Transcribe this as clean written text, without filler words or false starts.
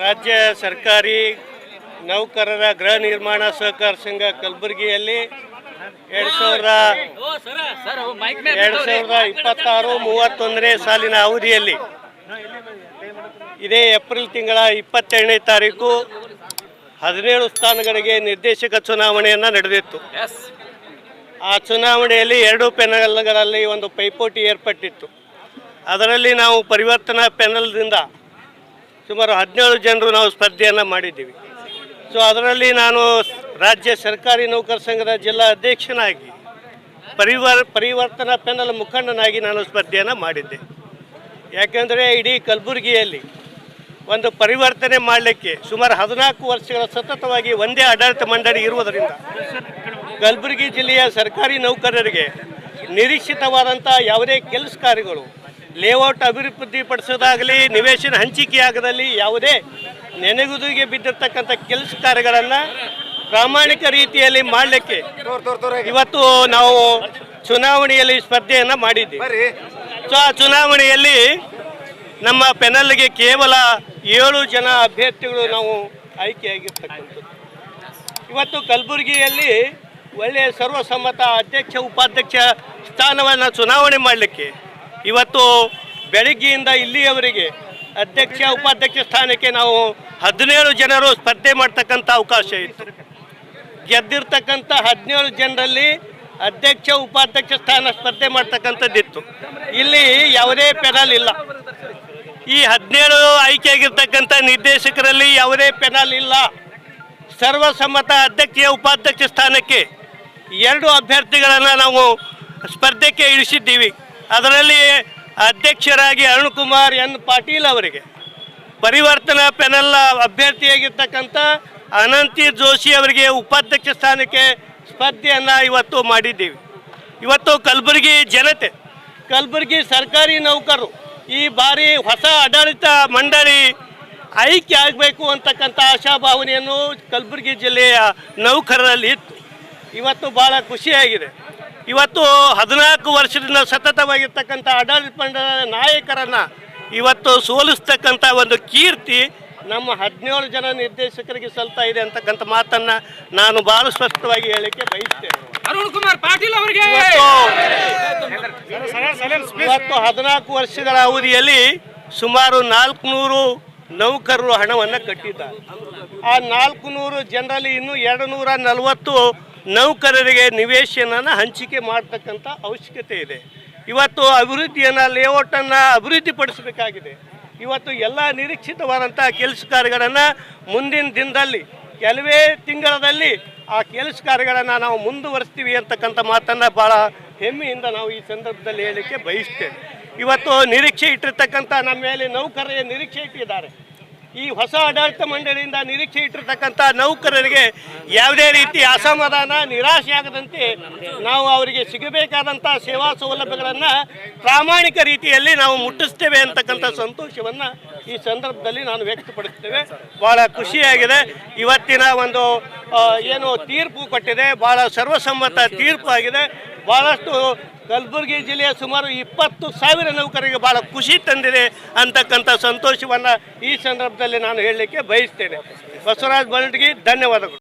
ರಾಜ್ಯ ಸರ್ಕಾರಿ ನೌಕರರ ಗೃಹ ನಿರ್ಮಾಣ ಸಹಕಾರ ಸಂಘ ಕಲಬುರಗಿಯಲ್ಲಿ 2026-31 ಸಾಲಿನ ಅವಧಿಯಲ್ಲಿ ಇದೇ ಏಪ್ರಿಲ್ ತಿಂಗಳ 22ನೇ ತಾರೀಕು 17 ಸ್ಥಾನಗಳಿಗೆ ನಿರ್ದೇಶಕ ಚುನಾವಣೆಯನ್ನು ನಡೆದಿತ್ತು. ಆ ಚುನಾವಣೆಯಲ್ಲಿ 2 ಪ್ಯಾನೆಲ್ಗಳಲ್ಲಿ ಒಂದು ಪೈಪೋಟಿ ಏರ್ಪಟ್ಟಿತ್ತು. ಅದರಲ್ಲಿ ನಾವು ಪರಿವರ್ತನಾ ಪ್ಯಾನೆಲ್ದಿಂದ ಸುಮಾರು 17 ಜನರು ನಾವು ಸ್ಪರ್ಧೆಯನ್ನು ಮಾಡಿದ್ದೀವಿ. ಸೊ ಅದರಲ್ಲಿ ನಾನು ರಾಜ್ಯ ಸರ್ಕಾರಿ ನೌಕರ ಸಂಘದ ಜಿಲ್ಲಾ ಅಧ್ಯಕ್ಷನಾಗಿ ಪರಿವರ್ತನಾ ಪ್ಯಾನೆಲ್ ಮುಖಂಡನಾಗಿ ನಾನು ಸ್ಪರ್ಧೆಯನ್ನು ಮಾಡಿದ್ದೆ. ಯಾಕೆಂದರೆ ಇಡೀ ಕಲಬುರಗಿಯಲ್ಲಿ ಒಂದು ಪರಿವರ್ತನೆ ಮಾಡಲಿಕ್ಕೆ ಸುಮಾರು 14 ವರ್ಷಗಳ ಸತತವಾಗಿ ಒಂದೇ ಆಡಳಿತ ಮಂಡಳಿ ಇರುವುದರಿಂದ ಕಲಬುರಗಿ ಜಿಲ್ಲೆಯ ಸರ್ಕಾರಿ ನೌಕರರಿಗೆ ನಿರೀಕ್ಷಿತವಾದಂಥ ಯಾವುದೇ ಕೆಲಸ ಕಾರ್ಯಗಳು, ಲೇಔಟ್ ಅಭಿವೃದ್ಧಿಪಡಿಸೋದಾಗಲಿ, ನಿವೇಶನ ಹಂಚಿಕೆಯಾಗದಲ್ಲಿ ಯಾವುದೇ ನೆನೆಗುದಿಗೆ ಬಿದ್ದಿರ್ತಕ್ಕಂಥ ಕೆಲಸ ಕಾರ್ಯಗಳನ್ನು ಪ್ರಾಮಾಣಿಕ ರೀತಿಯಲ್ಲಿ ಮಾಡಲಿಕ್ಕೆ ಇವತ್ತು ನಾವು ಚುನಾವಣೆಯಲ್ಲಿ ಸ್ಪರ್ಧೆಯನ್ನು ಮಾಡಿದ್ದೀವಿ. ಸೊ ಆ ಚುನಾವಣೆಯಲ್ಲಿ ನಮ್ಮ ಪ್ಯಾನೆಲ್ಗೆ ಕೇವಲ 7 ಜನ ಅಭ್ಯರ್ಥಿಗಳು ನಾವು ಆಯ್ಕೆಯಾಗಿರ್ತಕ್ಕಂಥದ್ದು. ಇವತ್ತು ಕಲಬುರಗಿಯಲ್ಲಿ ಒಳ್ಳೆಯ ಸರ್ವಸಮ್ಮತ ಅಧ್ಯಕ್ಷ ಉಪಾಧ್ಯಕ್ಷ ಸ್ಥಾನವನ್ನು ಚುನಾವಣೆ ಮಾಡಲಿಕ್ಕೆ ಇವತ್ತು ಬೆಳಗ್ಗೆಯಿಂದ ಇಲ್ಲಿಯವರೆಗೆ ಅಧ್ಯಕ್ಷ ಉಪಾಧ್ಯಕ್ಷ ಸ್ಥಾನಕ್ಕೆ ನಾವು 17 ಜನರು ಸ್ಪರ್ಧೆ ಮಾಡ್ತಕ್ಕಂಥ ಅವಕಾಶ ಇತ್ತು. ಗೆದ್ದಿರ್ತಕ್ಕಂಥ 17 ಜನರಲ್ಲಿ ಅಧ್ಯಕ್ಷ ಉಪಾಧ್ಯಕ್ಷ ಸ್ಥಾನ ಸ್ಪರ್ಧೆ ಮಾಡ್ತಕ್ಕಂಥದ್ದಿತ್ತು. ಇಲ್ಲಿ ಯಾವುದೇ ಪ್ಯಾನಲ್ ಇಲ್ಲ. ಈ 17 ಆಯ್ಕೆಯಾಗಿರ್ತಕ್ಕಂಥ ನಿರ್ದೇಶಕರಲ್ಲಿ ಯಾವುದೇ ಪ್ಯಾನಲ್ ಇಲ್ಲ. ಸರ್ವಸಮ್ಮತ ಅಧ್ಯಕ್ಷ ಉಪಾಧ್ಯಕ್ಷ ಸ್ಥಾನಕ್ಕೆ 2 ಅಭ್ಯರ್ಥಿಗಳನ್ನು ನಾವು ಸ್ಪರ್ಧೆಗೆ ಇಳಿಸಿದ್ದೀವಿ. ಅದರಲ್ಲಿ ಅಧ್ಯಕ್ಷರಾಗಿ ಅರುಣ್ ಕುಮಾರ್ ಎನ್ ಪಾಟೀಲ್ ಅವರಿಗೆ, ಪರಿವರ್ತನಾ ಪ್ಯಾನೆಲ್ ಅಭ್ಯರ್ಥಿಯಾಗಿರ್ತಕ್ಕಂಥ ಅನಂತಿ ಜೋಶಿ ಅವರಿಗೆ ಉಪಾಧ್ಯಕ್ಷ ಸ್ಥಾನಕ್ಕೆ ಸ್ಪರ್ಧೆಯನ್ನು ಇವತ್ತು ಮಾಡಿದ್ದೀವಿ. ಇವತ್ತು ಕಲಬುರಗಿ ಜನತೆ, ಕಲಬುರಗಿ ಸರ್ಕಾರಿ ನೌಕರರು ಈ ಬಾರಿ ಹೊಸ ಆಡಳಿತ ಮಂಡಳಿ ಆಯ್ಕೆ ಆಗಬೇಕು ಅಂತಕ್ಕಂಥ ಆಶಾಭಾವನೆಯನ್ನು ಕಲಬುರಗಿ ಜಿಲ್ಲೆಯ ನೌಕರರಲ್ಲಿ ಇತ್ತು. ಇವತ್ತು ಭಾಳ ಖುಷಿಯಾಗಿದೆ. ಇವತ್ತು 14 ವರ್ಷದಿಂದ ಸತತವಾಗಿರ್ತಕ್ಕಂಥ ಆಡಳಿತ ಮಂಡಳಿಯ ನಾಯಕರನ್ನು ಇವತ್ತು ಸೋಲಿಸ್ತಕ್ಕಂಥ ಒಂದು ಕೀರ್ತಿ ನಮ್ಮ 17 ಜನ ನಿರ್ದೇಶಕರಿಗೆ ಸಲ್ತಾ ಇದೆ ಅಂತಕ್ಕಂಥ ಮಾತನ್ನು ನಾನು ಭಾಳ ಸ್ಪಷ್ಟವಾಗಿ ಹೇಳಲಿಕ್ಕೆ ಬಯಸ್ತೇನೆ. ಅರುಣ್ ಕುಮಾರ್ ಪಾಟೀಲ್ ಅವರಿಗೆ ಇವತ್ತು 14 ವರ್ಷಗಳ ಅವಧಿಯಲ್ಲಿ ಸುಮಾರು 400 ನೌಕರರು ಹಣವನ್ನು ಕಟ್ಟಿದ್ದಾರೆ. ಆ 400 ಜನರಲ್ಲಿ ಇನ್ನೂ 240 ನೌಕರರಿಗೆ ನಿವೇಶನನ ಹಂಚಿಕೆ ಮಾಡ್ತಕ್ಕಂಥ ಅವಶ್ಯಕತೆ ಇದೆ. ಇವತ್ತು ಅಭಿವೃದ್ಧಿಯನ್ನು, ಲೇಔಟನ್ನು ಅಭಿವೃದ್ಧಿಪಡಿಸಬೇಕಾಗಿದೆ. ಇವತ್ತು ಎಲ್ಲ ನಿರೀಕ್ಷಿತವಾದಂಥ ಕೆಲಸ ಕಾರ್ಯಗಳನ್ನು ಮುಂದಿನ ದಿನದಲ್ಲಿ ಕೆಲವೇ ತಿಂಗಳಲ್ಲಿ ಆ ಕೆಲಸ ಕಾರ್ಯಗಳನ್ನು ನಾವು ಮುಂದುವರಿಸ್ತೀವಿ ಅಂತಕ್ಕಂಥ ಮಾತನ್ನು ಭಾಳ ಹೆಮ್ಮೆಯಿಂದ ನಾವು ಈ ಸಂದರ್ಭದಲ್ಲಿ ಹೇಳಲಿಕ್ಕೆ ಬಯಸ್ತೇವೆ. ಇವತ್ತು ನಿರೀಕ್ಷೆ ಇಟ್ಟಿರ್ತಕ್ಕಂಥ ನಮ್ಮ ಮೇಲೆ ನೌಕರರಿಗೆ ನಿರೀಕ್ಷೆ ಇಟ್ಟಿದ್ದಾರೆ. ಈ ಹೊಸ ಆಡಳಿತ ಮಂಡಳಿಯಿಂದ ನಿರೀಕ್ಷೆ ಇಟ್ಟಿರ್ತಕ್ಕಂಥ ನೌಕರರಿಗೆ ಯಾವುದೇ ರೀತಿ ಅಸಮಾಧಾನ, ನಿರಾಶೆ ಆಗದಂತೆ ನಾವು ಅವರಿಗೆ ಸಿಗಬೇಕಾದಂಥ ಸೇವಾ ಸೌಲಭ್ಯಗಳನ್ನು ಪ್ರಾಮಾಣಿಕ ರೀತಿಯಲ್ಲಿ ನಾವು ಮುಟ್ಟಿಸ್ತೇವೆ ಅಂತಕ್ಕಂಥ ಸಂತೋಷವನ್ನು ಈ ಸಂದರ್ಭದಲ್ಲಿ ನಾನು ವ್ಯಕ್ತಪಡಿಸ್ತೇವೆ. ಭಾಳ ಖುಷಿಯಾಗಿದೆ. ಇವತ್ತಿನ ಒಂದು ಏನು ತೀರ್ಪು ಕೊಟ್ಟಿದೆ, ಭಾಳ ಸರ್ವಸಮ್ಮತ ತೀರ್ಪು ಆಗಿದೆ. ಭಾಳಷ್ಟು ಕಲಬುರಗಿ ಜಿಲ್ಲೆಯ ಸುಮಾರು 20,000 ನೌಕರರಿಗೆ ಭಾಳ ಖುಷಿ ತಂದಿದೆ ಅಂತಕ್ಕಂಥ ಸಂತೋಷವನ್ನು ಈ ಸಂದರ್ಭದಲ್ಲಿ ನಾನು ಹೇಳಲಿಕ್ಕೆ ಬಯಸ್ತೇನೆ. ಬಸವರಾಜ್ ಬಲ್ಟಗಿ, ಧನ್ಯವಾದಗಳು.